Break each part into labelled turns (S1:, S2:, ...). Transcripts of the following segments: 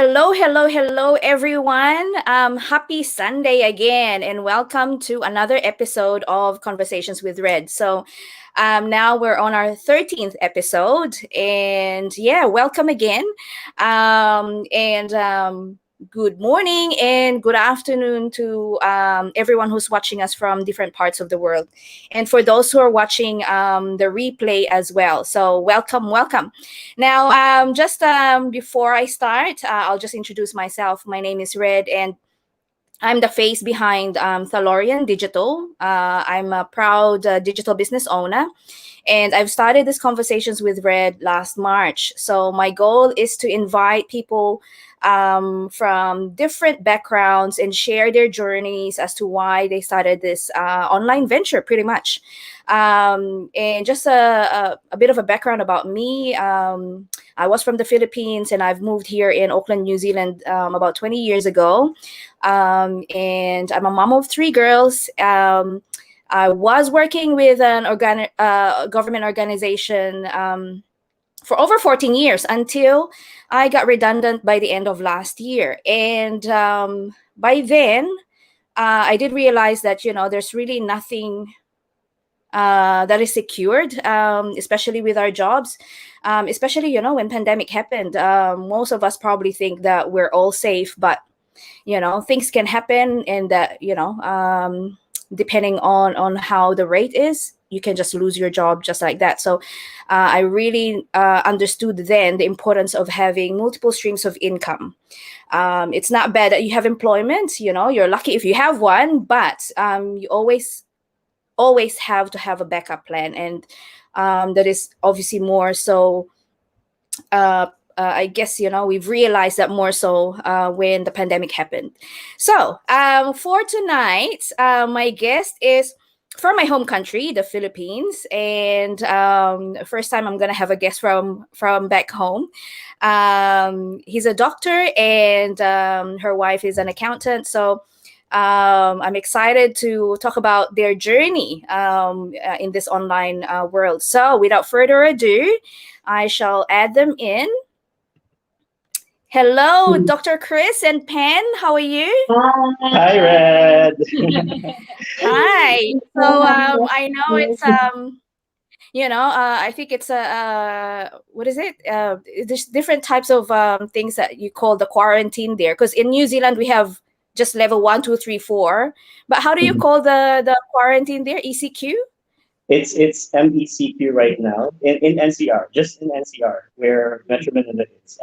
S1: Hello, hello, hello, everyone. Happy Sunday again, and welcome to another episode of Conversations with Red. Now we're on our 13th episode, and yeah, welcome again. Good morning and good afternoon to everyone who's watching us from different parts of the world, and for those who are watching the replay as well. So, welcome, welcome. Now, just before I start, I'll just introduce myself. My name is Red, and I'm the face behind Thalorian Digital. I'm a proud digital business owner, and I've started these conversations with Red last March. So my goal is to invite people from different backgrounds and share their journeys as to why they started this online venture, pretty much. And just a bit of a background about me. I was from the Philippines, and I've moved here in Auckland, New Zealand, about 20 years ago. And I'm a mom of three girls. I was working with an government organization for over 14 years until I got redundant by the end of last year. And by then, I did realize that, there's really nothing that is secured, especially with our jobs, especially, when pandemic happened. Most of us probably think that we're all safe, but things can happen, and that depending on how the rate is, you can just lose your job just like that. So I really understood then the importance of having multiple streams of income. It's not bad that you have employment, you're lucky if you have one, but you always have to have a backup plan, and that is obviously more so I guess, we've realized that more so when the pandemic happened. So for tonight, my guest is from my home country, the Philippines. And first time I'm going to have a guest from back home. He's a doctor, and her wife is an accountant. So I'm excited to talk about their journey in this online world. So without further ado, I shall add them in. Hello, Dr. Chris and Pen. How are you?
S2: Hi, Red.
S1: Hi. So I know it's I think it's what is it? There's different types of things that you call the quarantine there. Because in New Zealand we have just level 1, 2, 3, 4. But how do you call the quarantine there? ECQ?
S2: It's MECQ right now in NCR, just in NCR, where Metro Manila is.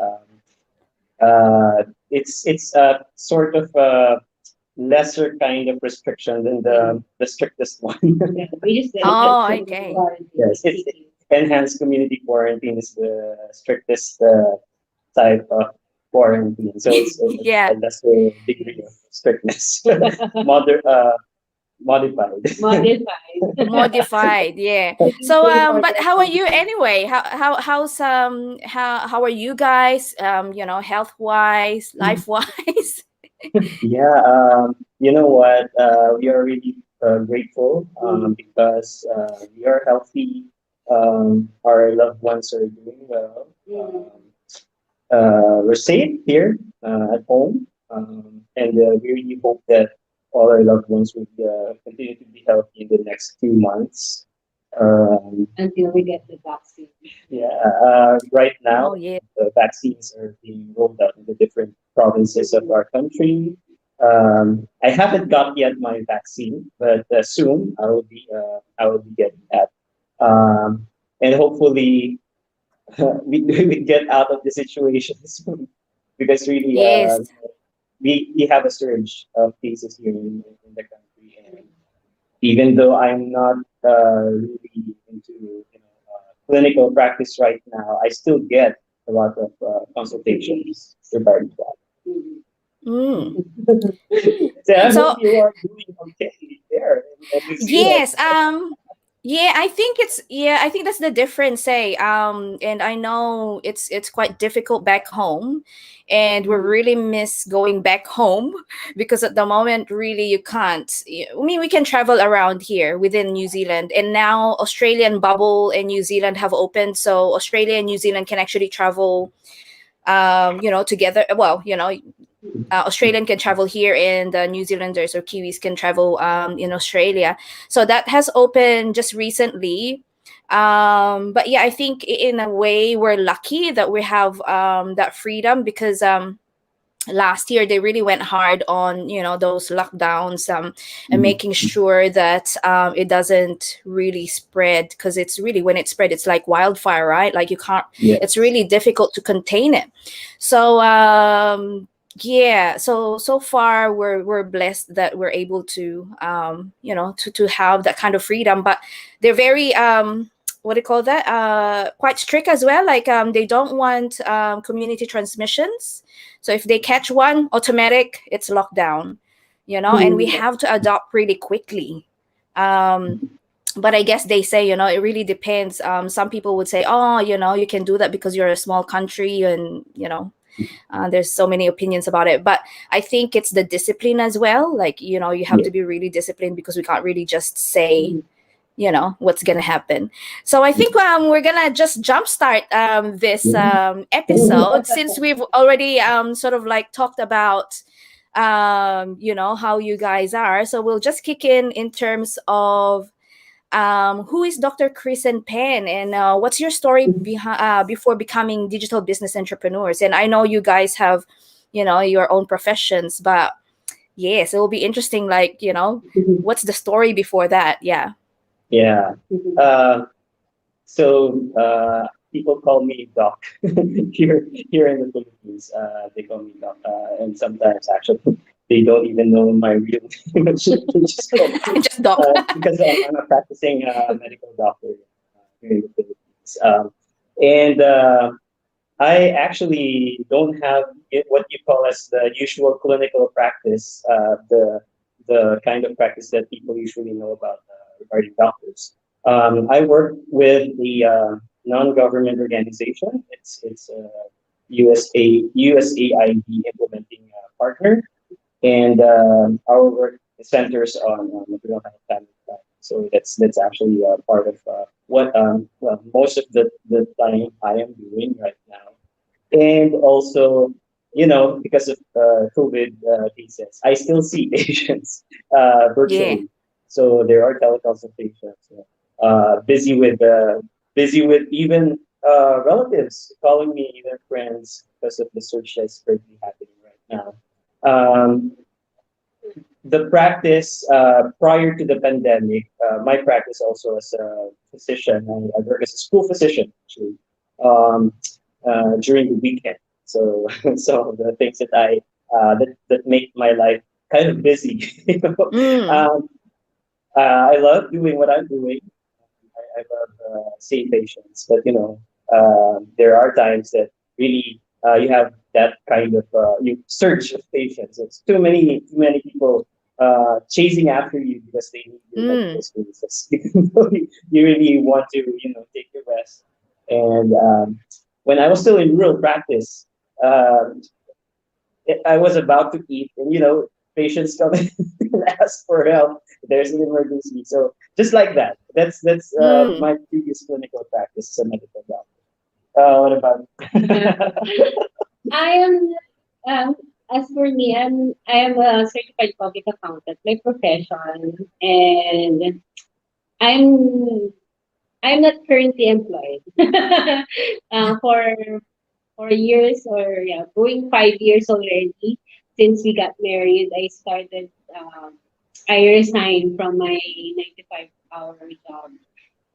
S2: It's a sort of a lesser kind of restriction than the strictest one.
S1: Oh, okay.
S2: Yes, it's enhanced community quarantine is the strictest type of quarantine. So it's
S1: Yeah.
S2: a lesser degree of strictness. Modified.
S1: Modified, yeah. So but how are you anyway? How are you guys, health wise, life wise?
S2: Yeah, you know what? We are really grateful because we are healthy. Our loved ones are doing well. We're safe here at home, and we really hope that all our loved ones would continue to be healthy in the next few months.
S3: Until we get the vaccine.
S2: Yeah, right now,
S1: Oh yeah.
S2: the vaccines are being rolled out in the different provinces of our country. I haven't got yet my vaccine, but soon I will be getting that. And hopefully we get out of the situation soon, because really
S1: Yes.
S2: we have a surge of cases here in the country, and even though I'm not really into clinical practice right now, I still get a lot of consultations regarding that.
S1: Mm.
S2: So I
S1: So
S2: hope you are doing okay there in New Zealand.
S1: yes, yeah, I think that's the difference, and I know it's quite difficult back home, and we really miss going back home because at the moment really you can't. I mean, we can travel around here within New Zealand, and now Australian bubble and New Zealand have opened, so Australia and New Zealand can actually travel together. Well, Australian can travel here, and New Zealanders or Kiwis can travel in Australia. So that has opened just recently. But yeah, I think in a way we're lucky that we have that freedom, because last year they really went hard on those lockdowns, and
S2: Mhm.
S1: making sure that it doesn't really spread, because it's really, when it spread, it's like wildfire, right? Like you can't, it's
S2: Yes.
S1: really difficult to contain it. So yeah, so far we're blessed that we're able to to have that kind of freedom. But they're very what do you call that, quite strict as well. Like they don't want community transmissions. So if they catch one, automatic, it's lockdown, and we have to adopt really quickly. Um, but I guess they say, it really depends. Some people would say, oh, you can do that because you're a small country, and there's so many opinions about it. But I think it's the discipline as well. Like, you have
S2: Yeah.
S1: to be really disciplined, because we can't really just say, what's gonna happen. So I think we're gonna just jumpstart this episode, since we've already sort of like talked about how you guys are. So we'll just kick in terms of who is Dr. Chris and Pen, and what's your story before becoming digital business entrepreneurs? And I know you guys have your own professions, but yes, it will be interesting, like what's the story before that? Yeah.
S2: Yeah. Uh, so people call me Doc here in the Philippines. They call me Doc, and sometimes actually they don't even know my real name. They just call me,
S1: Just doc.
S2: because I'm a practicing medical doctor here in the Philippines. And I actually don't have what you call as the usual clinical practice, the kind of practice that people usually know about regarding doctors. I work with the non-government organization. It's a USAID implementing partner, and our work centers on maternal health family planning. So that's actually part of what well, most of the time I am doing right now. And also, because of COVID cases, I still see patients
S1: Yeah.
S2: virtually. So there are teleconsultations. Busy with even relatives calling me, their friends, because of the search that's currently happening right now. Um, the practice prior to the pandemic, my practice also as a physician, I work as a school physician actually, um, during the weekend. So some of the things that that make my life kind of busy.
S1: Mm.
S2: um, I love doing what I'm doing. I love seeing patients, but there are times that really you have that kind of you search of patients. It's too many people chasing after you because they need your medical
S1: Mm.
S2: services. Even though you really want to take your rest. And when I was still in rural practice, um, I was about to eat, and patients come in and ask for help. There's an emergency, so just like that. That's
S1: Mm.
S2: my previous clinical practice as a medical doctor. What about?
S3: I am, um, as for me, I am a certified public accountant, my profession, and I'm I'm not currently employed. For 4 years, or yeah, going 5 years already since we got married. I resigned from my 95-hour job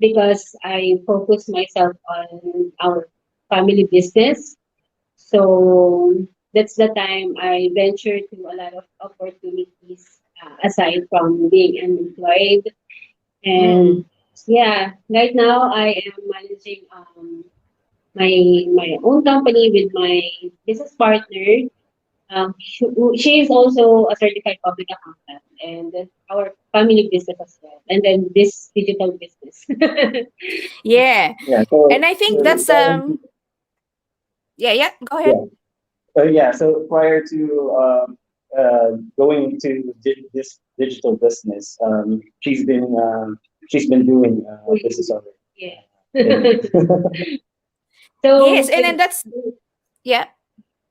S3: because I focused myself on our family business. So that's the time I ventured to a lot of opportunities aside from being unemployed.
S1: Mm.
S3: And yeah, right now I am managing my my own company with my business partner. She is also a certified public accountant, and then our family business as well, and then this digital business.
S1: Yeah.
S2: Yeah.
S1: And I think that's yeah, yeah, go ahead.
S2: Yeah. Yeah. So prior to going into this digital business, she's been doing business already.
S3: Yeah.
S2: Yeah.
S1: Yes,
S3: So
S1: and then that's yeah.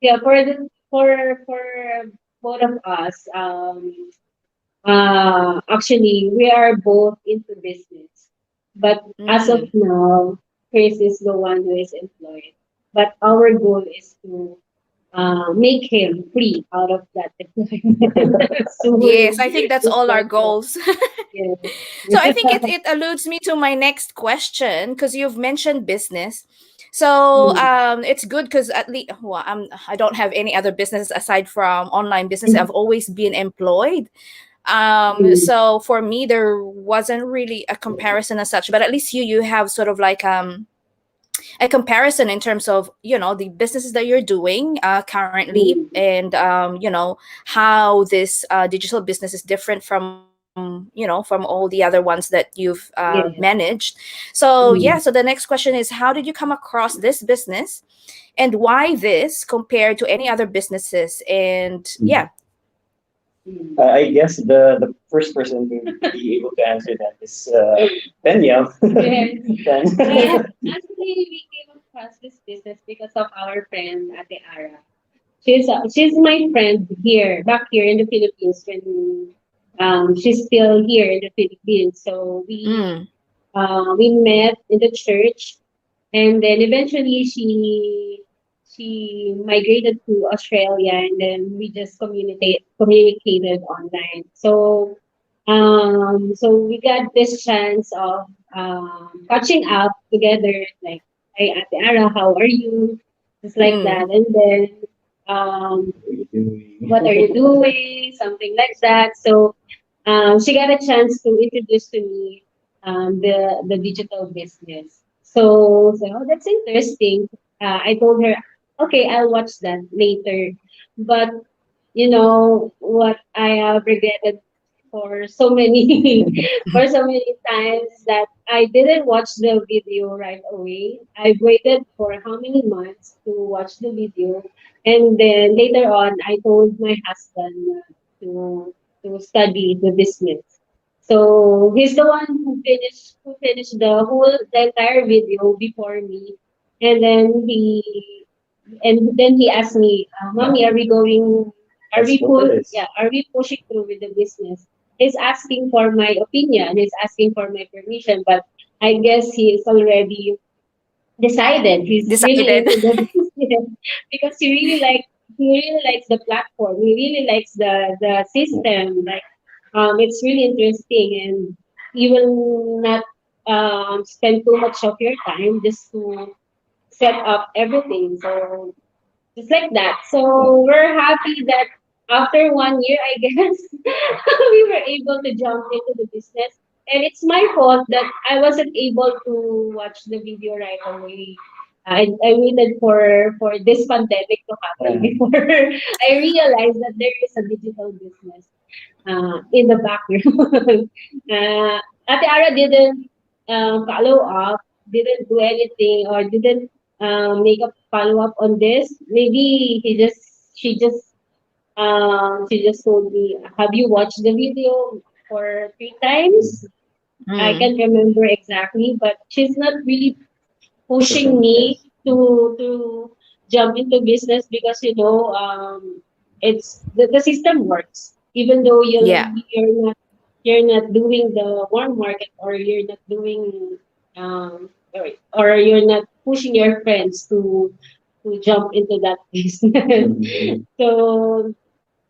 S3: yeah, for both of us, actually, we are both into business, but as of
S1: Mm.
S3: now, Chris is the one who is employed. But our goal is to make him free out of that employment
S1: Yes,
S3: soon.
S1: I think that's
S3: Just
S1: all our
S3: like that.
S1: goals.
S3: Yes.
S1: So I think it alludes me to my next question because you've mentioned business. So
S3: Mm,
S1: it's good because at least well, I don't have any other business aside from online business. I've always been employed.
S3: mm,
S1: So for me, there wasn't really a comparison as such. But at least you have sort of like a comparison in terms of the businesses that you're doing currently,
S3: mm.
S1: and how this digital business is different from from all the other ones that you've
S3: Yes.
S1: managed. So yeah, so
S3: Mm,
S1: the next question is, how did you come across this business, and why this compared to any other businesses? And yeah.
S3: mm.
S2: I guess the first person to be able to answer that is Danielle.
S3: Yes.
S2: Then,
S3: Actually, we came across this business because of our friend Ate Ara. She's my friend here, back here in the Philippines when she's still here in the Philippines. So
S1: Mm.
S3: we met in the church, and then eventually she migrated to Australia, and then we just communicated online. So we got this chance of catching up together, like, hey, Ate Ara, how are you? Just like
S1: Mm.
S3: that, and then um,
S2: what are you doing?
S3: what are you doing? Something like that. So she got a chance to introduce to me the digital business. So oh, that's interesting. I told her, okay, I'll watch that later. But you know what I have regretted for so many for so many times that I didn't watch the video right away. I waited for how many months to watch the video, and then later on I told my husband to study the business. So he's the one who finished the entire video before me, and then he asked me, "Mommy, are we going? Are
S2: Let's
S3: we
S2: go for this.
S3: Yeah, are we pushing through with the business?" He's asking for my opinion. He's asking for my permission, but I guess he is already decided. He's really
S1: Decided.
S3: into the business because he really likes the platform. He really likes the system. Like, it's really interesting, and you will not spend too much of your time just to set up everything. So just like that. So we're happy that after 1 year, I guess, we were able to jump into the business. And it's my fault that I wasn't able to watch the video right away. I waited for this pandemic to happen
S2: Yeah.
S3: before I realized that there is a digital business in the background. Ate Ara didn't follow up, didn't do anything, or didn't make a follow up on this. Maybe she just told me, "Have you watched the video for 3 times?" I
S1: Mm.
S3: can't remember exactly, but she's not really pushing
S2: Pushing,
S3: me
S2: yes.
S3: to jump into business because it's the system works even though
S1: Yeah.
S3: you're not doing the warm market, or you're not doing or you're not pushing your friends to jump into that business.
S2: Mhm.
S3: so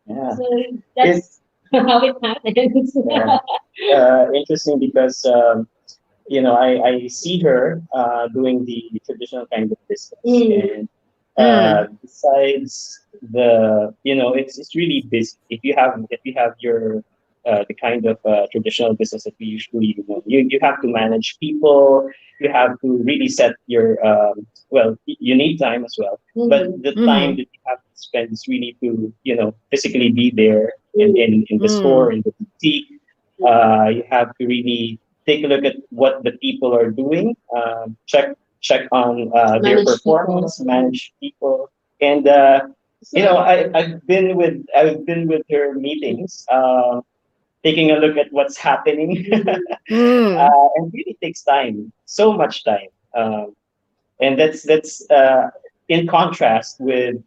S2: Yeah.
S3: so
S2: It,
S3: that's how it happens.
S2: yeah. Interesting because I see her doing the traditional kind of business,
S3: Mm,
S2: and
S1: Mm.
S2: besides it's really busy. If you have the kind of traditional business that we usually you have to manage people. You have to really set your you need time as well, but
S3: mm,
S2: the time
S1: Mm.
S2: that you have to spend is really to physically be there in
S3: mm,
S2: in, in the
S1: Mm.
S2: store, in the boutique. You have to really take a look at what the people are doing, check on their
S3: manage people.
S2: performance, manage people, and
S3: So,
S2: I've been with her meetings, taking a look at what's happening,
S3: mm,
S2: and really takes time, so much time, and that's in contrast with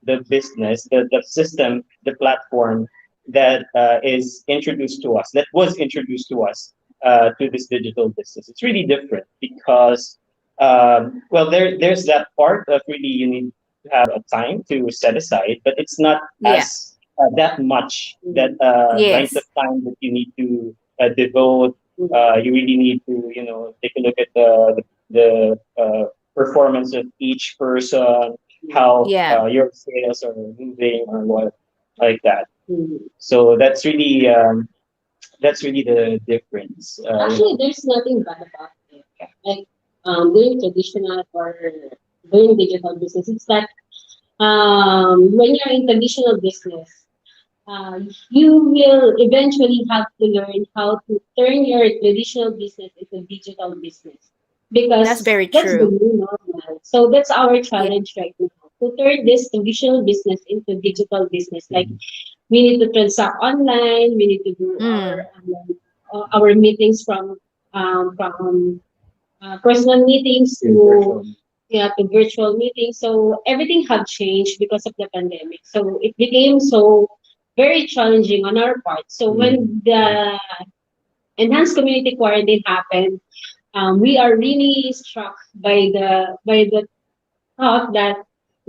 S2: the business, the system, the platform that is introduced to us, that was introduced to us to this digital business. It's really different because, well, there's that part of really you need to have a time to set aside, but it's not
S1: Yeah.
S2: as that much that length of
S1: Yes.
S2: time that you need to devote. You really need to, take a look at the performance of each person, how
S1: Yeah.
S2: your sales are moving or what like that.
S3: Mhm.
S2: So that's really the difference.
S3: Actually, there's nothing bad about it. Like doing traditional or doing digital business. It's that when you're in traditional business, you will eventually have to learn how to turn your traditional business into digital business
S1: That's
S3: because
S1: very
S3: that's the
S1: true.
S3: new normal. So that's our
S1: Yeah.
S3: challenge right now to turn this traditional business into digital business. Like
S2: Mhm.
S3: we need to transact online. We need to do
S1: Mm.
S3: our meetings from personal meetings
S2: In
S3: to
S2: virtual.
S3: yeah to virtual meetings. So everything had changed because of the pandemic. So it became so very challenging on our part. So
S2: Mhm.
S3: when the enhanced community quarantine happened, we are really struck by the thought that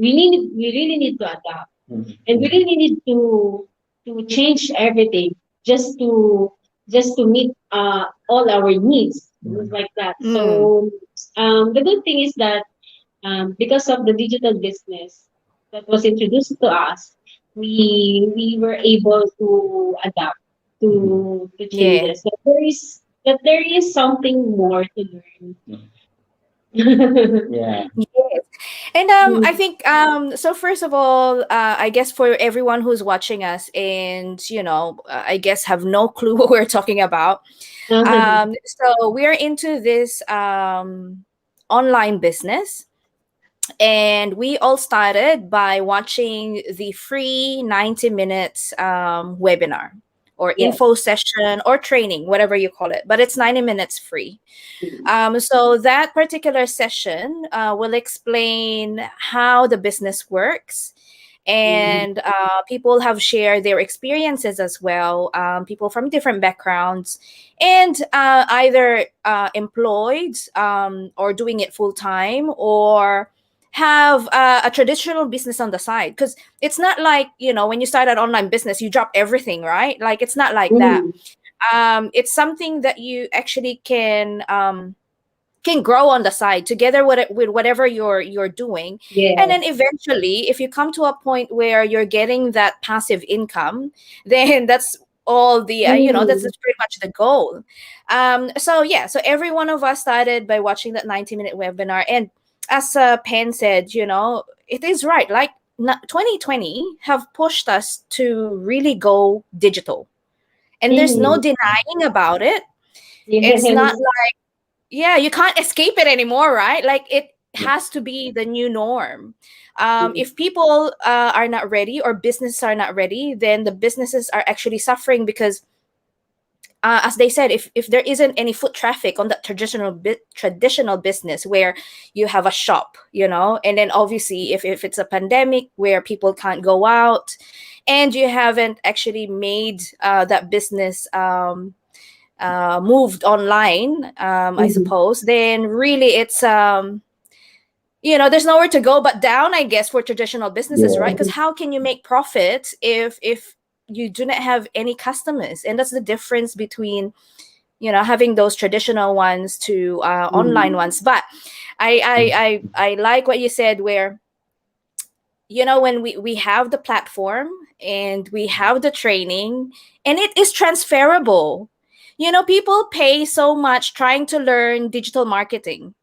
S3: we really need to adapt
S2: Mhm.
S3: and we really need to change everything just to just to meet all our needs. It was
S2: Mhm.
S3: like that.
S1: Mm.
S3: So the good thing is that because of the digital business that was introduced to us, we were able to adapt
S2: Mhm.
S3: to
S1: Yeah.
S3: changes. That there is something more to learn.
S2: Mhm. Yeah.
S1: Yes. And I think so first of all, I guess for everyone who's watching us and I guess have no clue what we're talking about. So we're into this online business, and we all started by watching the free 90 minutes webinar or
S3: Yes.
S1: info session or training, whatever you call it, but it's 90 minutes free. So that particular session will explain how the business works,
S3: Mhm.
S1: and people have shared their experiences as well. People from different backgrounds, and either employed or doing it full time, or have a traditional business on the side. Because it's not like when you start an online business, you drop everything, right? Like it's not like that.
S3: Mhm.
S1: It's something that you actually can grow on the side together with whatever you're doing. And then
S3: Yes.
S1: eventually, if you come to a point where you're getting that passive income, then that's all the that's
S3: Mhm.
S1: just pretty much the goal. So yeah, so every one of us started by watching that 90-minute webinar. And as Pen said, it is right, like 2020 have pushed us to really go digital, and there's no
S3: Mhm.
S1: denying about it. It's not,
S3: Yes.
S1: yeah, you can't escape it anymore, right? Like it
S2: Yeah.
S1: has to be the new norm.
S3: Mhm.
S1: If people are not ready, or businesses are not ready, then the businesses are actually suffering because, as they said, if there isn't any foot traffic on that traditional business where you have a shop, and then obviously if it's a pandemic where people can't go out, and you haven't actually made that business moved online, I
S3: Mhm.
S1: suppose, then really it's there's nowhere to go but down, I guess, for traditional businesses, right? Because
S2: Yeah.
S1: how can you make profit if you do not have any customers? And that's the difference between having those traditional ones to online
S3: Mhm.
S1: ones. But I like what you said, where when we have the platform and we have the training, and it is transferable. People pay so much trying to learn digital marketing,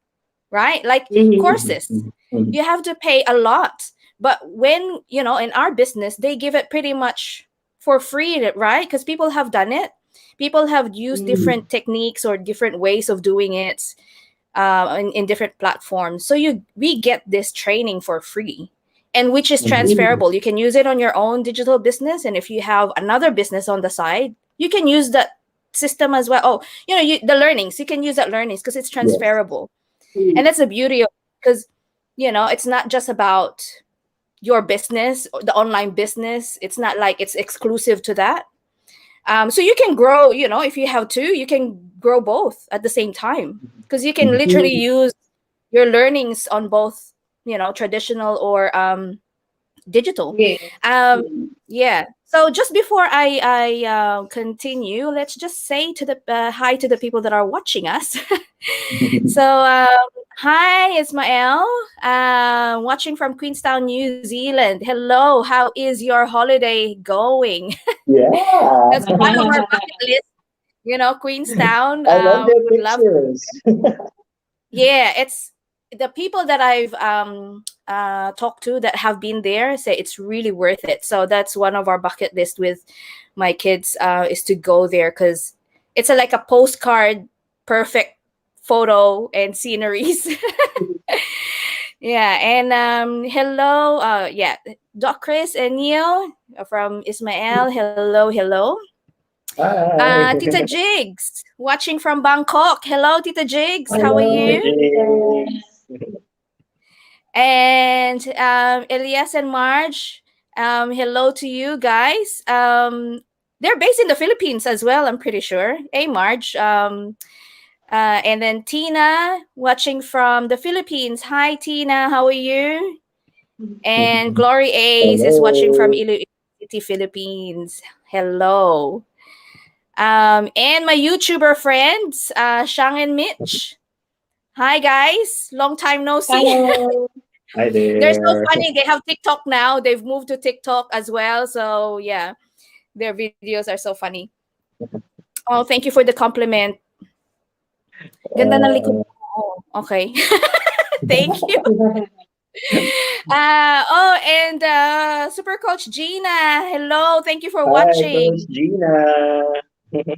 S1: right? Like
S3: Mhm.
S2: Mhm.
S1: courses,
S2: Mhm. Mhm.
S1: you have to pay a lot. But when in our business, they give it pretty much for free, right? Because people have done it. People have used
S3: Mhm.
S1: different techniques or different ways of doing it in different platforms. So we get this training for free, and which is
S2: Mhm.
S3: Mhm.
S1: transferable. You can use it on your own digital business, and if you have another business on the side, you can use that system as well. Oh, the learnings, you can use that learnings because it's
S2: Yes.
S1: transferable. And
S3: Mhm.
S1: that's the beauty of, because it's not just about your business or the online business. It's not like it's exclusive to that. So you can grow, if you have to, you can grow both at the same time, because you can literally use your learnings on both, traditional or digital.
S3: Yes.
S1: Yeah. So just before I continue, let's just say to the hi to the people that are watching us. So hi, Ismael, watching from Queenstown, New Zealand. Hello, how is your holiday going?
S2: Yeah,
S1: That's one of our bucket list. Queenstown.
S2: I love
S1: We
S2: their
S1: would love.
S2: pictures.
S1: Yeah, it's the people that I've talked to that have been there say it's really worth it. So that's one of our bucket list with my kids, is to go there, because it's like a postcard, perfect photo and sceneries. Yeah, and hello, yeah, Doc Chris and Neil from Ismael. Hello, hello.
S2: Hi.
S1: Tita Jigs, watching from Bangkok. Hello, Tita Jigs. How are
S3: Hello,
S1: you?
S2: Hey.
S1: And Elias and Marge, hello to you guys. They're based in the Philippines as well, I'm pretty sure. Hey, Marge. And then Tina, watching from the Philippines. Hi, Tina. How are you? And Glory Ace is watching from
S2: Hello.
S1: Iloilo City, Philippines. Hello. And my YouTuber friends, Shang and Mitch. Hi, guys. Long time no see.
S3: hello.
S2: Hi
S1: They're so
S2: there.
S1: funny. They have TikTok now. They've moved to TikTok as well. So yeah, their videos are so funny. Oh, thank you for the compliment. Ganda ng likod
S2: Uh,
S1: mo. Oh, okay. Thank you. Oh, and Super Coach Gina. Hello. Thank you for
S2: Hi, Coach
S1: watching.
S2: Gina.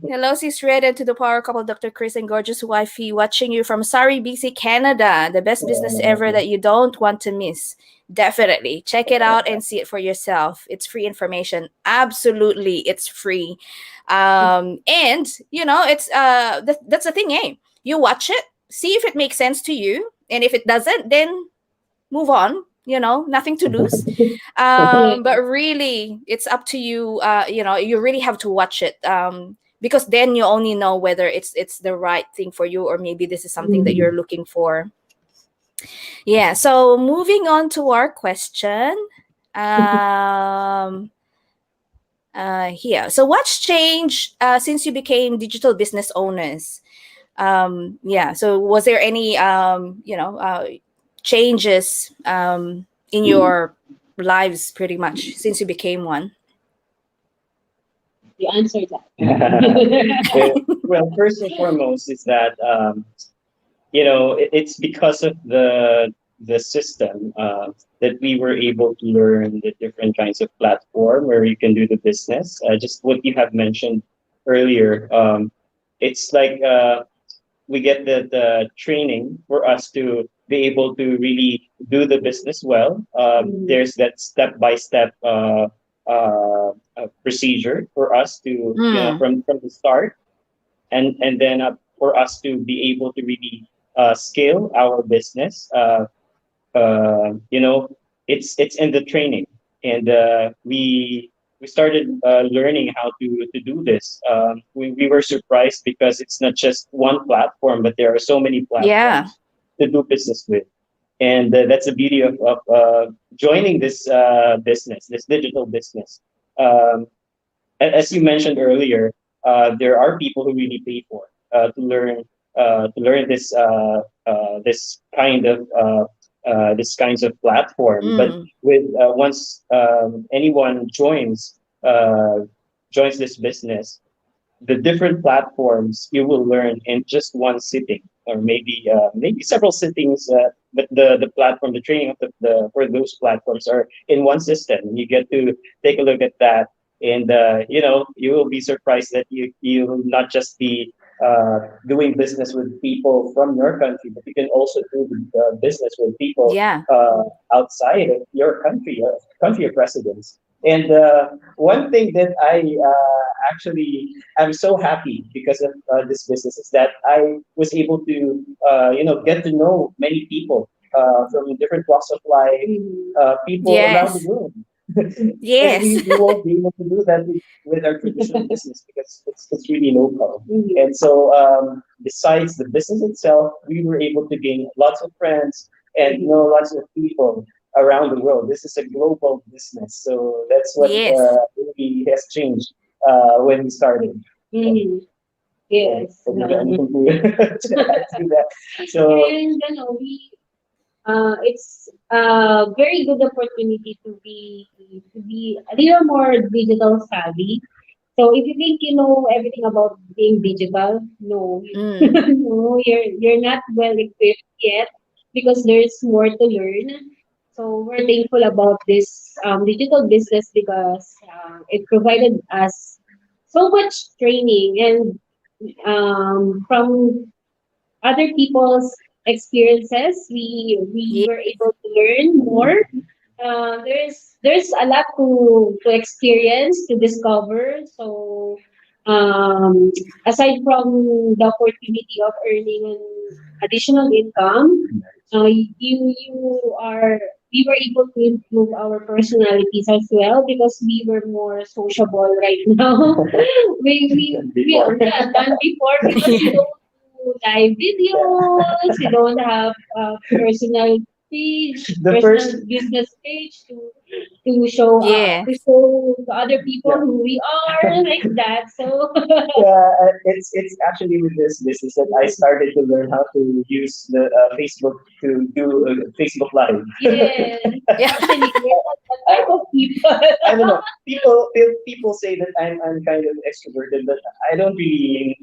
S1: Hello, sis Red to the power couple, Dr. Chris and gorgeous wifey, watching you from Surrey, BC, Canada. The best business ever that you don't want to miss. Definitely. Check it out and see it for yourself. It's free information. Absolutely, it's free. And it's that's the thing, eh? You watch it, see if it makes sense to you, and if it doesn't, then move on. Nothing to lose.
S3: Yeah.
S1: But really, it's up to you. You really have to watch it, because then you only know whether it's the right thing for you, or maybe this is something that you're looking for. Yeah. So moving on to our question. Um, Here. So what's changed since you became digital business owners? Yeah. So was there any changes in your lives pretty much since you became one?
S3: You answered that.
S2: Well, first and foremost is that it's because of the system that we were able to learn the different kinds of platform where you can do the business. Just what you have mentioned earlier. It's like we get the training for us to be able to really do the business well. There's that step by step procedure for us to
S1: Mm,
S2: from the start, and then for us to be able to really scale our business. You know, it's in the training, and we started learning how to do this. We were surprised because it's not just one platform, but there are so many
S1: yeah.
S2: platforms to do business with, and that's the beauty of joining this business, this digital business. Um, as you mentioned earlier, there are people who really pay for to learn this kind of this kinds of platform. But
S1: Mm,
S2: with once anyone joins this business, the different platforms you will learn in just one sitting, or maybe several sittings. But the platform, the training of the for those platforms are in one system. You get to take a look at that, and you will be surprised that you will not just be doing business with people from your country, but you can also do business with people
S1: yeah.
S2: outside of your country of residence. And one thing that I actually I'm so happy because of this business is that I was able to get to know many people from different walks of life,
S3: Mhm.
S2: people around the
S1: Yes.
S2: world. And
S1: Yes.
S2: we won't be able to do that with our traditional business because it's really local.
S3: Mhm.
S2: And so, besides the business itself, we were able to gain lots of friends and know lots of people around the world. This is a global business, so that's what
S1: Yes.
S2: really has changed when we started.
S3: Mhm. Yes.
S2: Have you got anything to, to add to that? So,
S3: And we it's a very good opportunity to be a little more digital savvy. So if you think you know everything about being digital, no,
S1: Mm.
S3: no, you're not well equipped yet because there's more to learn. So we're thankful about this digital business because it provided us so much training and from other people's experiences. We
S1: Yeah.
S3: were able to learn more. There's a lot to experience to discover. So aside from the opportunity of earning an additional income, you are we were able to improve our personalities as well because we were more sociable right now. We
S2: before.
S3: yeah, than before because we don't do live videos, we don't have personal page,
S2: The
S3: personal
S2: first,
S3: business page
S1: Yeah.
S3: to show to other people
S2: yeah,
S3: who we are like that. So
S2: yeah, it's actually with this business that I started to learn how to use the Facebook to do Facebook Live.
S3: yes,
S1: Yeah.
S3: actually we're not that
S2: I,
S3: type of people.
S2: I don't know. People say that I'm kind of extroverted, but I don't really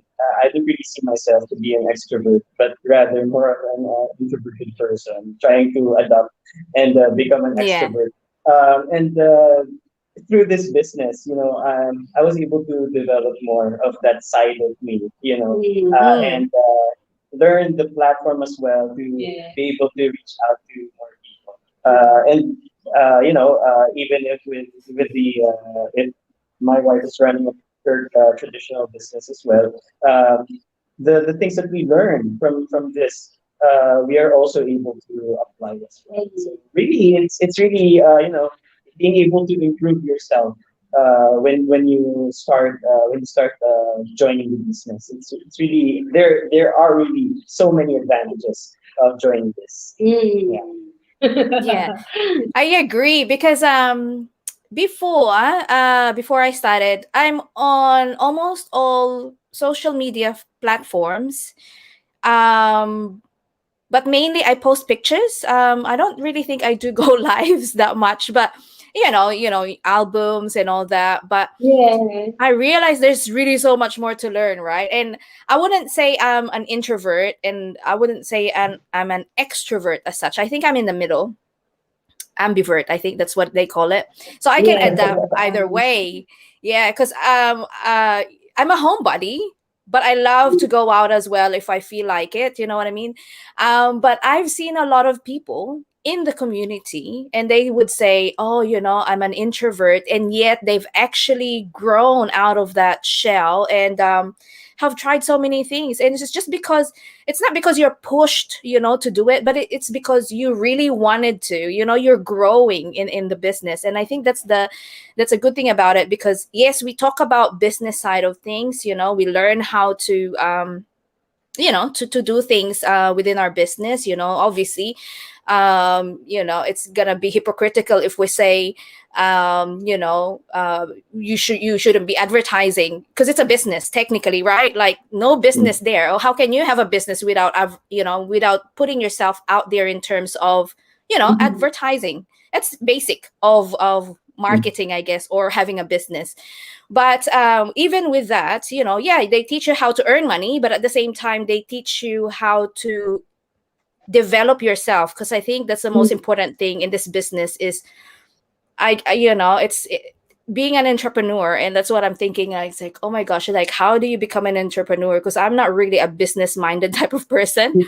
S2: see myself to be an extrovert, but rather more of an introverted person trying to adapt and become an
S1: Yeah.
S2: extrovert. And through this business, I was able to develop more of that side of me,
S3: Mm,
S1: Mm.
S2: and learn the platform as well to
S3: yeah.
S2: be able to reach out to more people. And even if with the if my wife is running a third traditional business as well, um, the things that we learn from this, we are also able to apply as well. So really, it's really being able to improve yourself when you start joining the business. It's really there are really so many advantages of joining this. Yeah.
S3: Mm.
S1: Yeah. I agree because before I started, I'm on almost all social media platforms. Um but mainly I post pictures. I don't really think I do go lives that much, but albums and all that. But
S3: Yes.
S1: I realize there's really so much more to learn, right? And I wouldn't say I'm an introvert, and I wouldn't say I'm an extrovert as such. I think I'm in the middle, ambivert. I think that's what they call it. So I can
S3: Yes.
S1: adapt either way. Yeah, because I'm a homebody, but I love to go out as well if I feel like it. You know what I mean? But I've seen a lot of people in the community, and they would say, "Oh, I'm an introvert," and yet they've actually grown out of that shell and have tried so many things. And it's just because it's not because you're pushed to do it, but it's because you really wanted to. You're growing in the business, and I think that's a good thing about it, because yes, we talk about business side of things. We learn how to to do things within our business. Obviously, it's gonna be hypocritical if we say you shouldn't be advertising, because it's a business technically, right? Like, no business there. Or how can you have a business without without putting yourself out there in terms of
S3: Mhm.
S1: advertising? That's basic of marketing, I guess, or having a business. But even with that, yeah, they teach you how to earn money, but at the same time, they teach you how to develop yourself, because I think that's the most important thing in this business is being an entrepreneur. And that's what I'm thinking. It's like, oh my gosh, like, how do you become an entrepreneur? Because I'm not really a business minded type of person.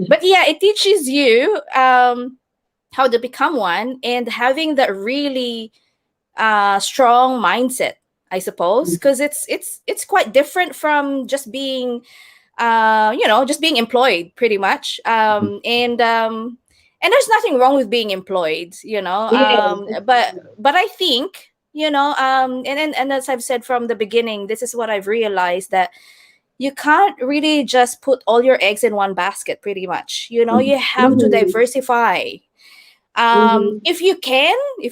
S1: But yeah, it teaches you how to become one, and having that really strong mindset, I suppose, because it's quite different from just being just being employed, pretty much. And and there's nothing wrong with being employed,
S3: Yes.
S1: but I think, and as I've said from the beginning, this is what I've realized, that you can't really just put all your eggs in one basket, pretty much. You have to
S3: Mm-hmm.
S1: diversify.
S3: Mm-hmm.
S1: If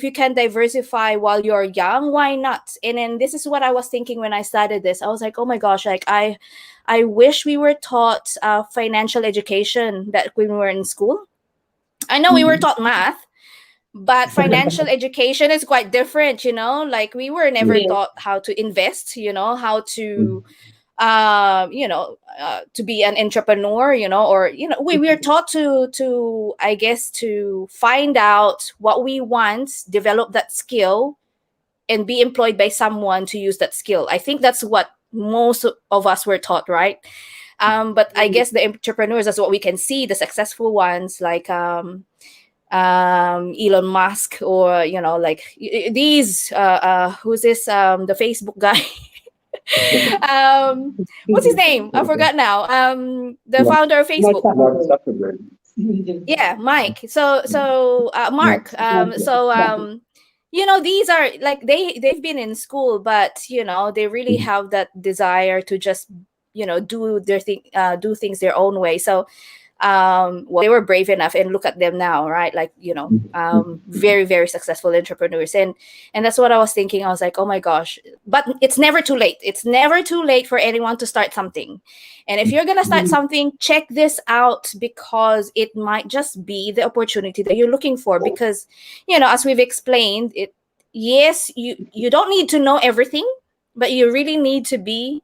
S1: you can diversify while you're young, why not? And then this is what I was thinking when I started this. I was like, oh my gosh, like I wish we were taught financial education that when we were in school. I know we were
S2: Mhm.
S1: taught math, but financial education is quite different, like we were
S2: Yeah.
S1: never
S3: Yes.
S1: taught how to invest, how to
S2: Mhm.
S1: to be an entrepreneur, or we are
S3: Mm-hmm.
S1: taught to I guess to find out what we want, develop that skill, and be employed by someone to use that skill. I think that's what most of us were taught, right? But I guess the entrepreneurs, that's what we can see, the successful ones, like Elon Musk, or like these who's this, the Facebook guy. um what's his name? I forgot now. The
S2: Mark
S1: founder of
S3: More
S1: Facebook.
S2: Mark
S3: successful.
S2: Zuckerberg.
S1: Yeah, Mike. So
S2: Mark
S1: Mark.
S2: Zuckerberg.
S1: These are like they've been in school, but they really
S2: Mhm.
S1: have that desire to just do things their own way. So well, they were brave enough, and look at them now, right? Like,
S2: Mhm.
S1: very, very successful entrepreneurs. And that's what I was thinking. I was like, oh my gosh. But it's never too late. It's never too late for anyone to start something. And if you're going to start
S3: Mm-hmm.
S1: something, check this out, because it might just be the opportunity that you're looking for. Because as we've explained it, yes, you don't need to know everything, but you really need to be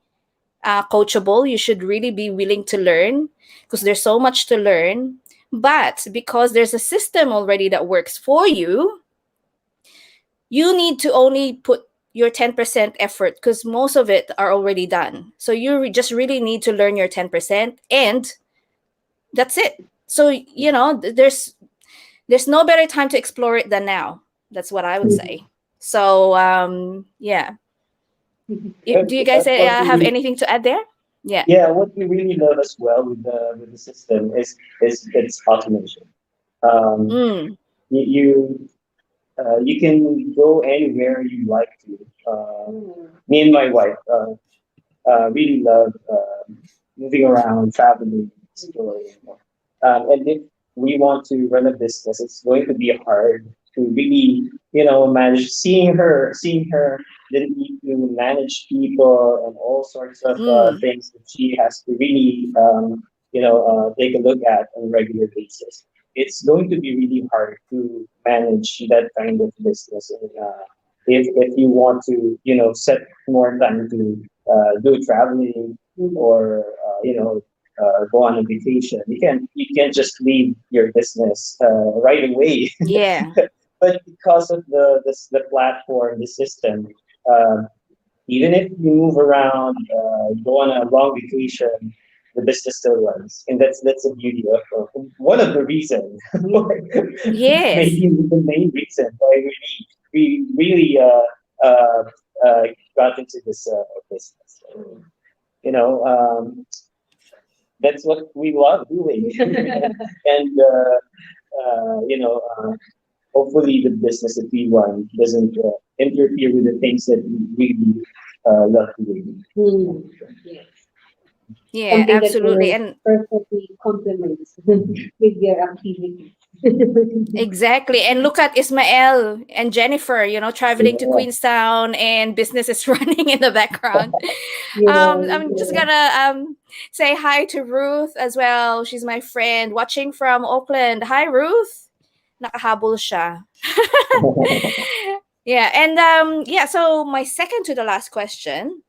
S1: coachable. You should really be willing to learn, because there's so much to learn. But because there's a system already that works for you, you need to only put your 10% effort, because most of it are already done. So you just really need to learn your 10%, and that's it. So there's no better time to explore it than now. That's what I would say. So yeah. Do you guys
S2: What we
S1: have
S2: really,
S1: anything to add there? Yeah.
S2: yeah, what we really love as well with the system is its automation. Um,
S1: Mm.
S2: you you can go anywhere you like to.
S3: Mm-hmm.
S2: Me and my wife really love moving around, traveling, exploring. And if we want to run a business, it's going to be hard to really, manage. Seeing her, then need to manage people and all sorts of
S1: Mm.
S2: things that she has to really, take a look at on a regular basis. It's going to be really hard to manage that kind of business. And, if you want to, set more time to do traveling, or go on a vacation. You can't just leave your business right away.
S1: Yeah.
S2: But because of the platform, the system, um, even if you move around, go on a long vacation, the business still runs, and that's the beauty of one of the reasons,
S1: Yes.
S2: maybe the main reason why we really got into this business. You know, that's what we love doing, and hopefully the business that we run doesn't interfere with the things that we really love doing.
S3: Mm. Yes.
S1: Yeah,
S3: Something that
S1: absolutely.
S3: will
S1: And
S3: perfectly complements with your activities.
S1: exactly. And look at Ismael and Jennifer, traveling to
S2: Yeah.
S1: Queenstown, and business is running in the background.
S3: Yes.
S1: I'm just gonna say hi to Ruth as well. She's my friend watching from Oakland. Hi, Ruth. Nakahabol siya. Yeah, and yeah, so my second to the last question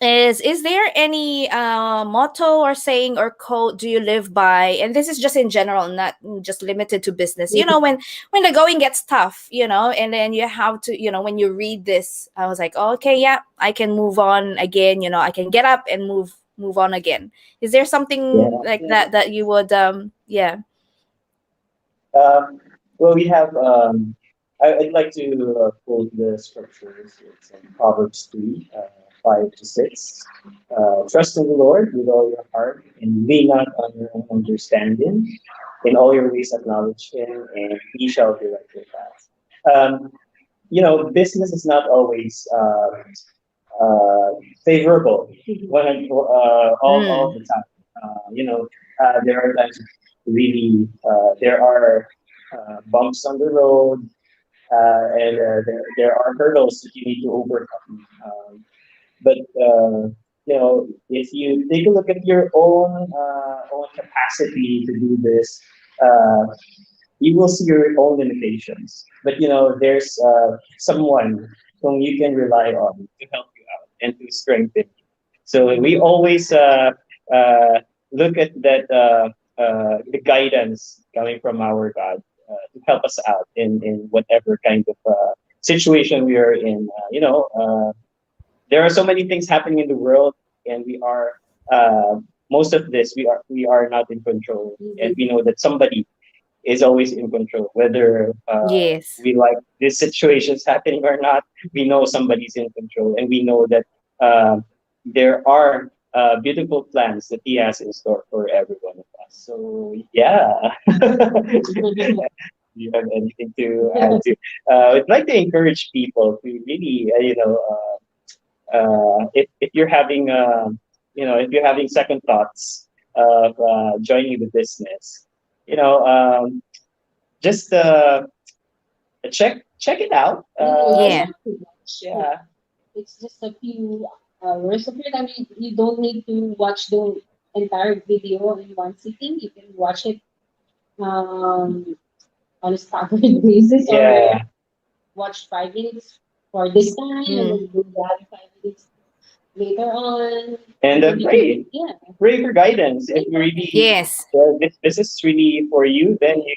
S1: is there any motto or saying or quote do you live by? And this is just in general, not just limited to business. When the going gets tough, and then you have to, when you read this, I was like, oh, okay, yeah, I can move on again. I can get up and move on again. Is there something
S2: Yeah.
S1: like that you would yeah.
S2: Well, we have. I'd like to quote the scriptures. It's in Proverbs 3. 5 to 6. Trust in the Lord with all your heart and lean not on your own understanding. In all your ways acknowledge Him, and He shall direct your path. Um, business is not always uh, favorable all
S1: Mm.
S2: the time. There are times really there are bumps on the road, and there are hurdles that you need to overcome. But if you take a look at your own capacity to do this, uh, you will see your own limitations. But there's someone whom you can rely on to help you out and to strengthen you. So we always look at that the guidance coming from our God to help us out in whatever kind of situation we are in. There are so many things happening in the world, and we are uh, most of this we are not in control, and we know that somebody is always in control. Whether
S1: Yes.
S2: we like this situation's happening or not, we know somebody's in control, and we know that uh, there are beautiful plans that He has in store for every one of us. So yeah, do you have anything to add to? I'd like to encourage people to really, if you're having, if you're having second thoughts of joining the business, you know, um, just check it out.
S3: You don't
S1: Yeah.
S3: have to watch.
S2: Yeah,
S3: It's just a few hours of your time. You don't need to watch the entire video in one sitting. You can watch it um, on a staggered basis, or
S2: yeah,
S3: watch 5 minutes for this time and
S1: Mm.
S3: then do the other 5 minutes later on.
S2: and
S3: Maybe you can, yeah.
S2: pray for guidance. If you really
S1: Yes.
S2: this is really for you, then you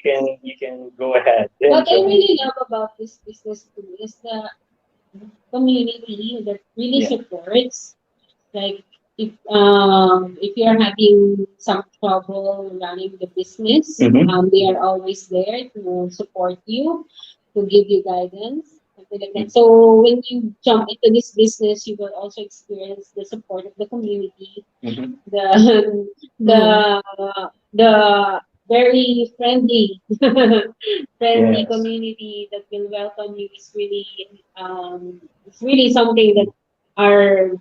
S2: can go ahead and
S3: What I
S2: join.
S3: really love about this business too is the community that really
S2: Yeah.
S3: supports. Like if you're having some trouble running the business,
S2: Mm-hmm.
S3: they are always there to support you, to give you guidance, something like that. So when you jump into this business, you will also experience the support of the community,
S2: Mm-hmm.
S3: the
S1: Mm.
S3: the the very friendly friendly
S2: Yes.
S3: community that will welcome you is really it's really something that are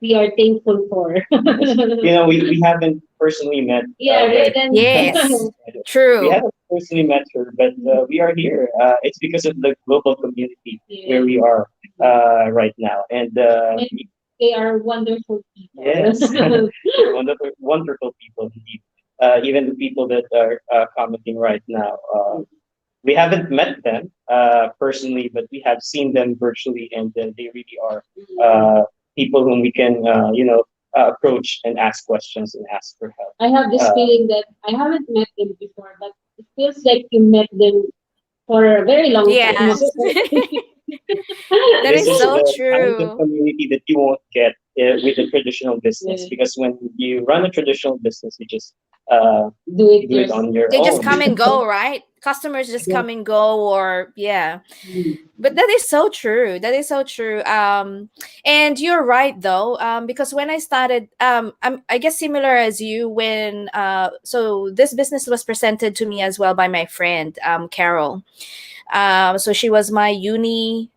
S3: we are thankful for.
S2: Yes. We haven't personally met,
S3: Yeah,
S2: but
S3: Red and
S1: Yes.
S2: we
S1: True.
S2: haven't personally met her, but we are here. It's because of the global community where
S3: yeah,
S2: we are right now, and
S3: and they are wonderful people.
S2: yes, they're wonderful, wonderful people indeed. Even the people that are commenting right now, we haven't met them personally, but we have seen them virtually, and they really are uh, people whom we can, approach and ask questions and ask for help.
S3: I have this
S2: Uh,
S3: feeling that I haven't met them before, but it feels like you met them for a very long time
S1: Yes.
S3: already.
S1: That
S2: this
S1: is
S2: is
S1: so
S2: the kind of
S1: true.
S2: community that you won't get with a traditional business,
S3: Yeah.
S2: because when you run a traditional business, you just uh,
S3: Do it
S2: do it
S3: yourself.
S2: on your
S1: They just
S2: own.
S1: come and go, right? Customers just
S3: Yeah.
S1: come and go, or yeah.
S3: Mm.
S1: But that is so true. That is so true. And you're right though, because when I started, I guess similar as you, when so this business was presented to me as well by my friend, Carol. So she was my uni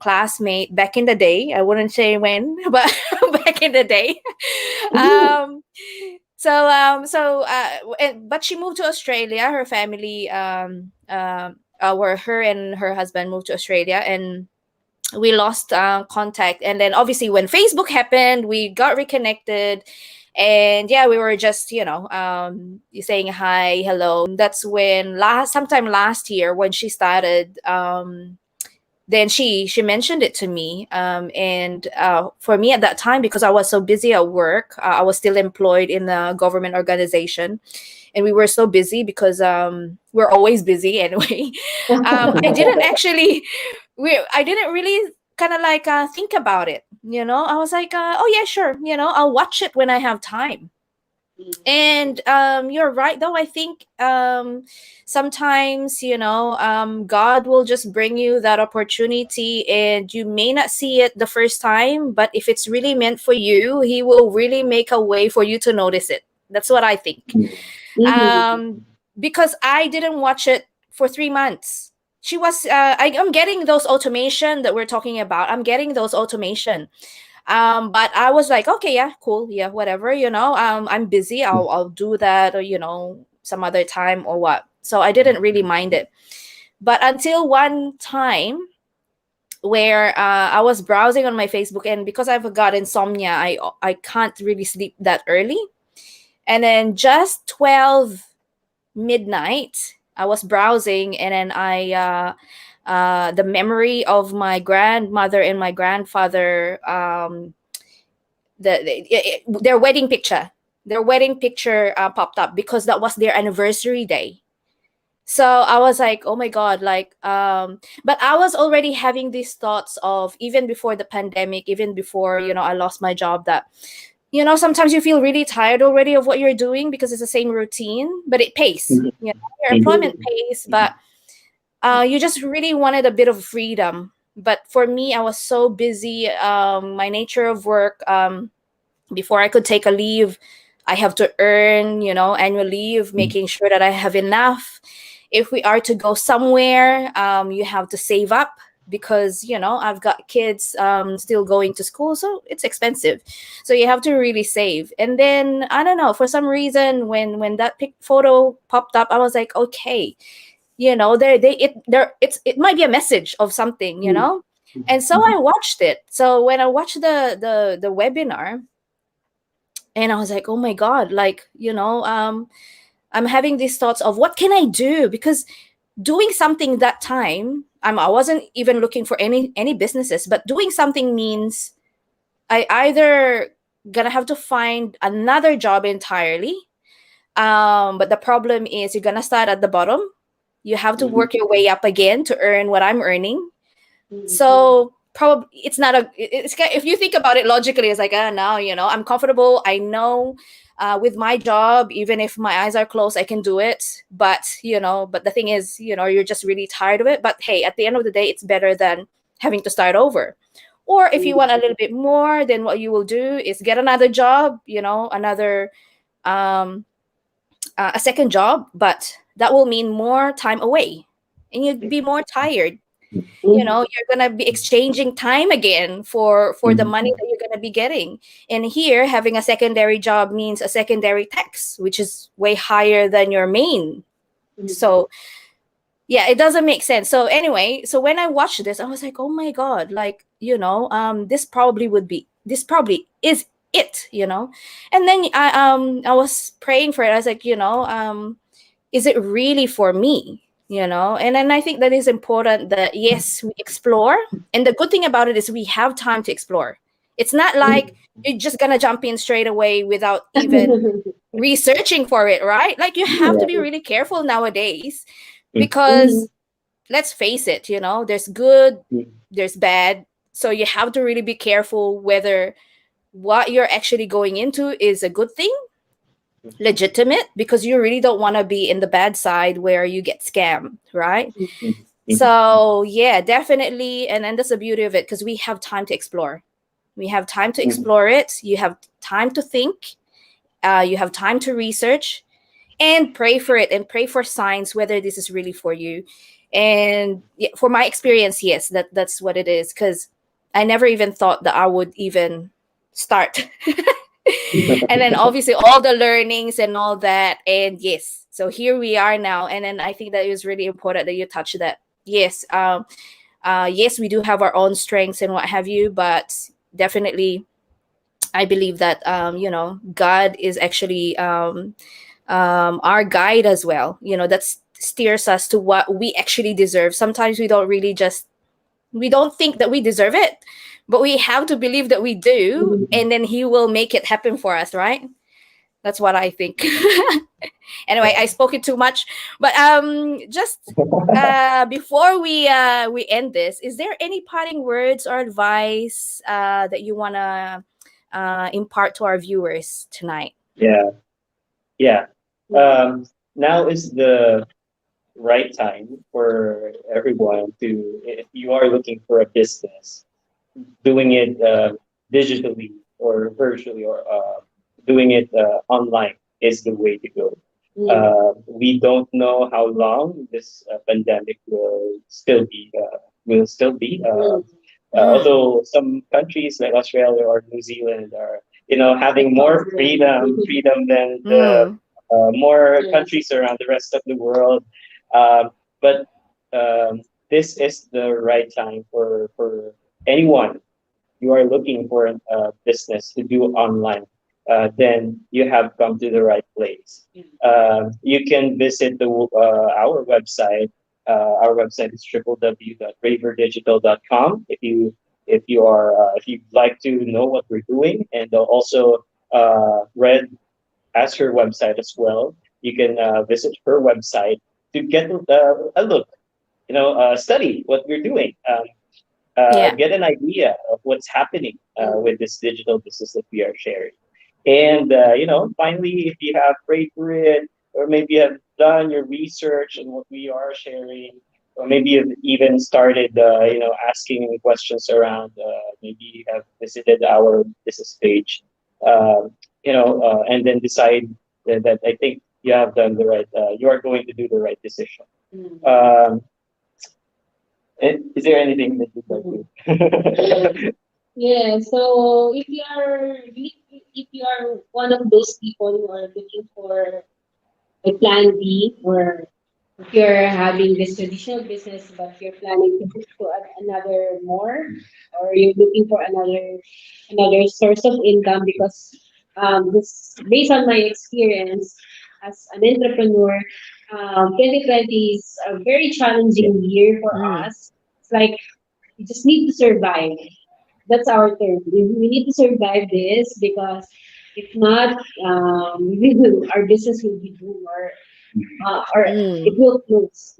S1: classmate back in the day. I wouldn't say when, but back in the day.
S3: Ooh.
S1: um, but she moved to Australia. Her family, where her and her husband moved to Australia, and we lost contact. And then obviously when Facebook happened, we got reconnected, and yeah, we were just saying hi, hello. That's when sometime last year when she started. Then she mentioned it to me, and for me at that time, because I was so busy at work, I was still employed in a government organization, and we were so busy because we're always busy anyway. I didn't actually I didn't really kind of like think about it. I was like, oh yeah, sure, I'll watch it when I have time. And you're right, though. I think sometimes, God will just bring you that opportunity, and you may not see it the first time, but if it's really meant for you, He will really make a way for you to notice it. That's what I think.
S3: Mhm.
S1: Um, because I didn't watch it for 3 months. She was, I'm getting those automation that we're talking about. I'm getting those automation, but I was like, okay, yeah, cool, yeah, whatever, I'm busy, I'll do that, or some other time or what. So I didn't really mind it. But until one time where I was browsing on my Facebook, and because I've got insomnia, I can't really sleep that early. And then just 12 midnight, I was browsing, and then the memory of my grandmother and my grandfather, their wedding picture, popped up, because that was their anniversary day. So I was like, oh my god, like, but I was already having these thoughts of, even before the pandemic, even before, I lost my job, that sometimes you feel really tired already of what you're doing, because it's the same routine, but it pays, your employment pays, but you just really wanted a bit of freedom. But for me, I was so busy, my nature of work, before I could take a leave, I have to earn, annual leave, making sure that I have enough. If we are to go somewhere, you have to save up, because, I've got kids, still going to school, so it's expensive. So you have to really save. And then, I don't know, for some reason, when that photo popped up, I was like, okay, it might be a message of something. And so I watched it. So when I watched the webinar, and I was like, oh my god, like, I'm having these thoughts of, what can I do? Because doing something that time, I wasn't even looking for any businesses, but doing something means I either gonna have to find another job entirely, but the problem is, you're gonna start at the bottom, you have to work your way up again to earn what I'm earning. So probably it's not if you think about it logically, it's like, now, I'm comfortable, I know, with my job, even if my eyes are closed, I can do it. But the thing is, you're just really tired of it. But hey, at the end of the day, it's better than having to start over. Or if you want a little bit more, then what you will do is get another job, another, um a second job, but that will mean more time away, and you'd be more tired. You're gonna be exchanging time again for the money that you're gonna be getting. And here, having a secondary job means a secondary tax, which is way higher than your main. So yeah, it doesn't make sense. So anyway, so when I watched this, I was like, oh my god, like, this probably is it. And then I was praying for it. I was like, is it really for me? And then I think that is important, that yes, we explore. And the good thing about it is, we have time to explore. It's not like you're just gonna jump in straight away without even researching for it, right? Like, you have to be really careful nowadays, because let's face it, there's good, there's bad. So you have to really be careful whether what you're actually going into is a good thing, legitimate, because you really don't want to be in the bad side where you get scammed, right? So yeah, definitely. And then that's the beauty of it, because we have time to explore. We have time to explore it. You have time to think. You have time to research, and pray for it, and pray for signs whether this is really for you. And yeah, for my experience, yes, that's what it is, because I never even thought that I would even start. And then obviously all the learnings and all that, and yes, so here we are now. And then I think that it was really important that you touched that. Yes, yes, we do have our own strengths and what have you, but definitely I believe that, God is actually, our guide as well, that steers us to what we actually deserve. Sometimes we don't think that we deserve it, but we have to believe that we do, and then He will make it happen for us, right? That's what I think. Anyway, I spoke it too much, but just before we end this, is there any parting words or advice that you want to impart to our viewers tonight?
S2: Yeah. Yeah. Now is the right time for everyone to, if you are looking for a business, doing it digitally or virtually, or doing it online is the way to go. We don't know how long this pandemic will still be.
S1: Mm.
S2: Although some countries like Australia or New Zealand are, having more freedom than the
S1: Mm.
S2: more countries around the rest of the world. But this is the right time for anyone you are looking for a business to do online. Then you have come to the right place. You can visit our website. Our website is www.raverdigital.com. If you'd like to know what we're doing, and also Red as her website as well. You can visit her website to get a look, study what we're doing,
S1: Yeah.
S2: get an idea of what's happening with this digital business that we are sharing. And, finally, if you have prayed for it, or maybe you have done your research on what we are sharing, or maybe you've even started, asking questions around, maybe you have visited our business page, and then decide that I think you have done you are going to do the right decision. Um, is there anything that you'd like to?
S3: Yeah, so if you are one of those people who are looking for a plan B, or if you're having this traditional business but you're planning to move to another more, or you're looking for another source of income, because this based on my experience as an entrepreneur, 2020 is a very
S2: Yeah.
S3: challenging year for
S1: Mm.
S3: us. It's like we just need to survive. That's our term. We need to survive this, because if not, our business will be doomed, or it
S1: Mm.
S3: will close.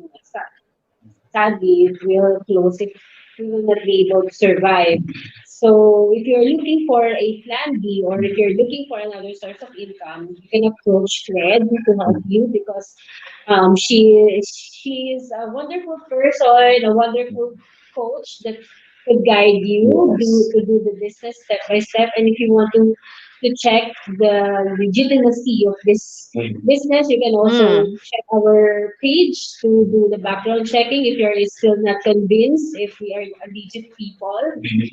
S3: Sadly, it will close if we will not be able to survive. So if you're looking for a plan B, or if you're looking for another source of income, you can approach Red to help you, because she is a wonderful person, a wonderful coach that could guide you
S2: Yes.
S3: to do the business step by step. And if you want to check the legitimacy of this business, you can also
S1: Mm.
S3: check our page to do the background checking if you're still not convinced if we are a legit people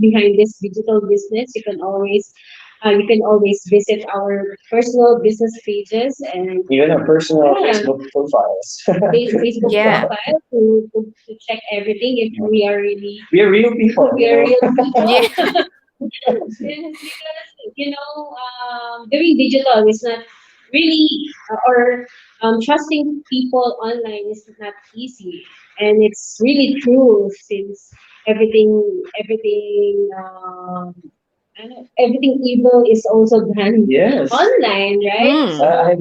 S3: behind this digital business. You can always visit our personal business pages, and
S2: Even our personal
S3: yeah,
S2: Facebook profiles.
S3: Facebook
S1: Yeah.
S3: profile to check everything if we are really
S2: We are real people,
S3: we are real
S1: Yeah.
S3: people. Yes, because doing digital is not really, or trusting people online is not easy, and it's really true, since everything everything evil is also done
S2: Yes.
S3: online, right?
S1: Mm.
S2: I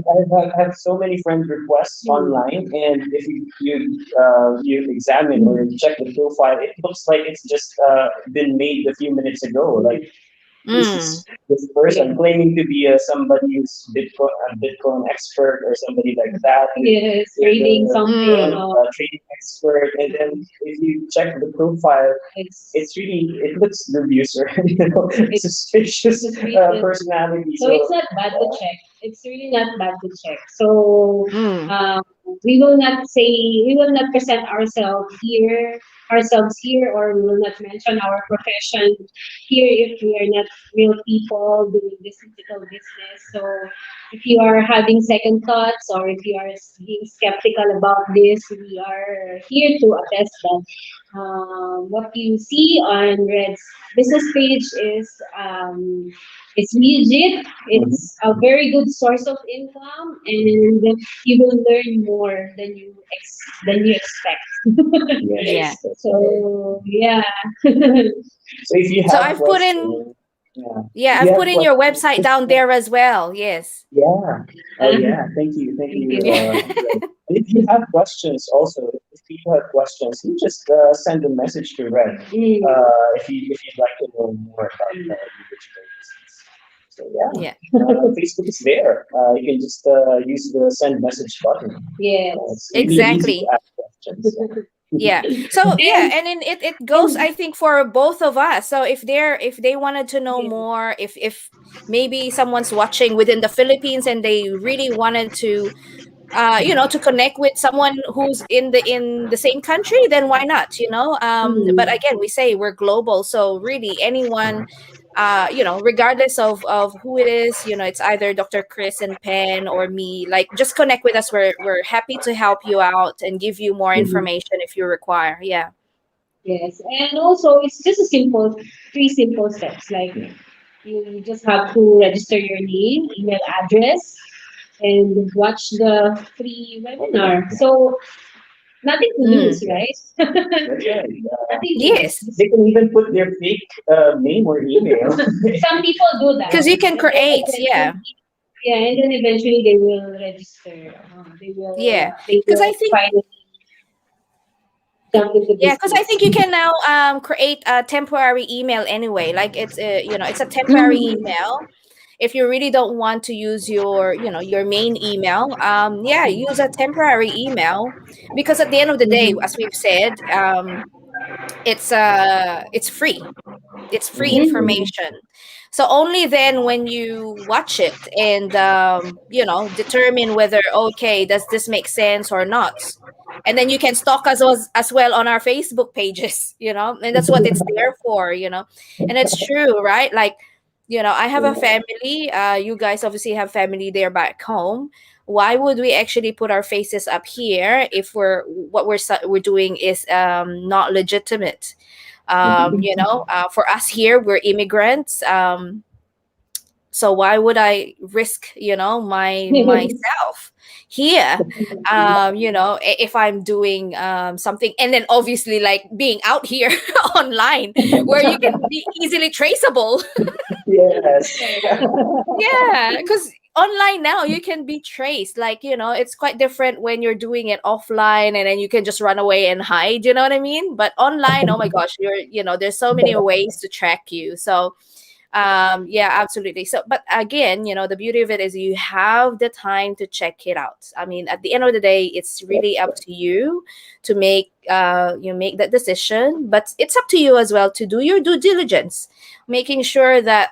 S2: have so many friend requests online, and if you examine or you check the profile, it looks like it's just been made a few minutes ago. Like, this
S1: Mm.
S2: is this person claiming to be somebody who's Bitcoin expert or somebody like that.
S3: Yes,
S2: With
S3: reading something,
S1: Mm.
S3: or
S2: trading expert, and then if you check the profile,
S3: it's
S2: it looks dubious or suspicious
S3: suspicious.
S2: personality.
S3: So it's not bad to check. It's really not bad to check. So
S1: Mm.
S3: um, we will not present ourselves here, or we will not mention our profession here if we are not real people doing this digital business. So if you are having second thoughts, or if you are being skeptical about this, we are here to attest that what you see on Red's business page is legit. It's a very good source of income, and you will learn more than you expect.
S1: Yeah.
S2: Yes.
S3: So yeah.
S2: So if you
S1: So
S2: have
S1: I've put in,
S2: questions, yeah.
S1: yeah,
S2: If you
S1: I've
S2: have
S1: put in your
S2: questions,
S1: website
S2: just
S1: down there as well. Yes.
S2: yeah. Oh yeah. Thank
S3: Thank
S2: you.
S3: you.
S2: Red. And if you have questions, also, if people have questions, you just send a message to Red.
S3: Mm.
S2: If you'd like to know more about the digital business. So yeah,
S1: Yeah.
S2: Facebook is there. You can just use the send message button.
S3: Yes.
S2: It's really easy to
S1: Exactly.
S2: ask questions.
S1: Yeah. So yeah,
S3: And
S1: and then it goes,
S3: and
S1: I think, for both of us. So if they wanted to know
S3: yes.
S1: more, if maybe someone's watching within the Philippines and they really wanted to to connect with someone who's in the same country, then why not, but
S3: Mm,
S1: again, we say we're global, so really anyone, regardless of who it is, it's either Dr. Chris and Pen or me, like, just connect with us. We're happy to help you out and give you more
S3: mhm.
S1: information if you require. Yeah.
S3: Yes. And also, it's just a simple, three simple steps. Like you just have to register your name, email address, and watch the free webinar. So nothing to lose,
S1: Mm.
S3: right?
S2: That's right.
S3: Nothing to
S1: Yes,
S3: lose.
S2: They can even put their fake name or email.
S3: Some people do that,
S1: because you can
S3: and then
S1: create. Yeah.
S3: eventually, yeah, and then eventually they will register.
S1: Yeah,
S3: They
S1: because I
S3: will
S1: think
S3: finally jump into
S1: Yeah, because I
S3: business.
S1: think you can now create a temporary email anyway. Like, it's a temporary
S3: Mhm.
S1: email. If you really don't want to use your main email, yeah, use a temporary email, because at the end of the day,
S3: Mhm.
S1: as we've said, it's free. It's free
S3: Mhm.
S1: information. So only then, when you watch it and determine whether, okay, does this make sense or not, and then you can stalk us as well on our Facebook pages, and that's what it's there for. And it's true, right? Like, I have a family. You guys obviously have family there back home. Why would we actually put our faces up here if we're doing is not legitimate? For us here, we're immigrants. So why would I risk, myself here, if I'm doing something, and then obviously, like, being out here online, where you can be easily traceable.
S2: Yes.
S1: Yeah, because online now you can be traced. Like, it's quite different when you're doing it offline, and then you can just run away and hide. You know what I mean? But online, oh my gosh, there's so many ways to track you. So yeah, absolutely. So, but again, the beauty of it is you have the time to check it out. I mean, at the end of the day, it's really up to you to make that decision, but it's up to you as well to do your due diligence, making sure that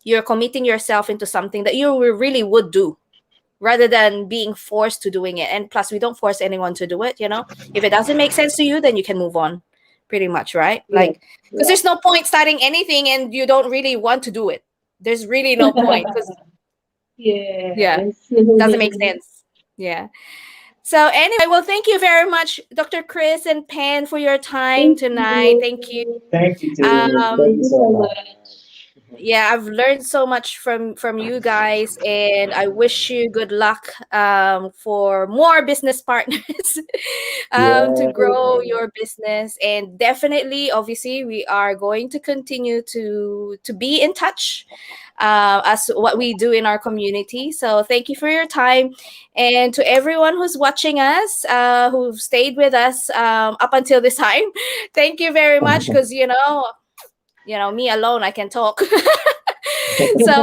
S1: you're committing yourself into something that you really would do, rather than being forced to doing it. And plus, we don't force anyone to do it. If it doesn't make sense to you, then you can move on, pretty much, right?
S3: Yeah.
S1: Like, because there's no point starting anything and you don't really want to do it. There's really no point, because yeah,
S3: Yes.
S1: doesn't make sense. Yeah. So anyway, well, thank you very much, Dr. Chris and Pen, for your time
S3: Thank
S1: tonight.
S3: you.
S1: Thank you.
S2: Thank you too.
S1: um
S2: Thank
S3: Thank
S2: you
S3: you
S2: so
S3: so
S2: much.
S3: much.
S1: yeah, I've learned so much from you guys, and I wish you good luck for more business partners, to
S2: Yeah.
S1: grow your business. And definitely, obviously, we are going to continue to be in touch, as what we do in our community. So thank you for your time, and to everyone who's watching us, who've stayed with us up until this time. Thank you very much, because me alone, I can talk. So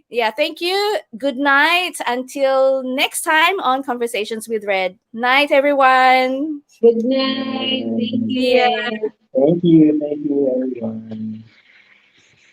S1: yeah, thank you. Good night until next time on Conversations with Red. Night, everyone.
S3: Good night. Thank you,
S1: Yeah.
S3: Red.
S2: Thank you. Thank you, everyone.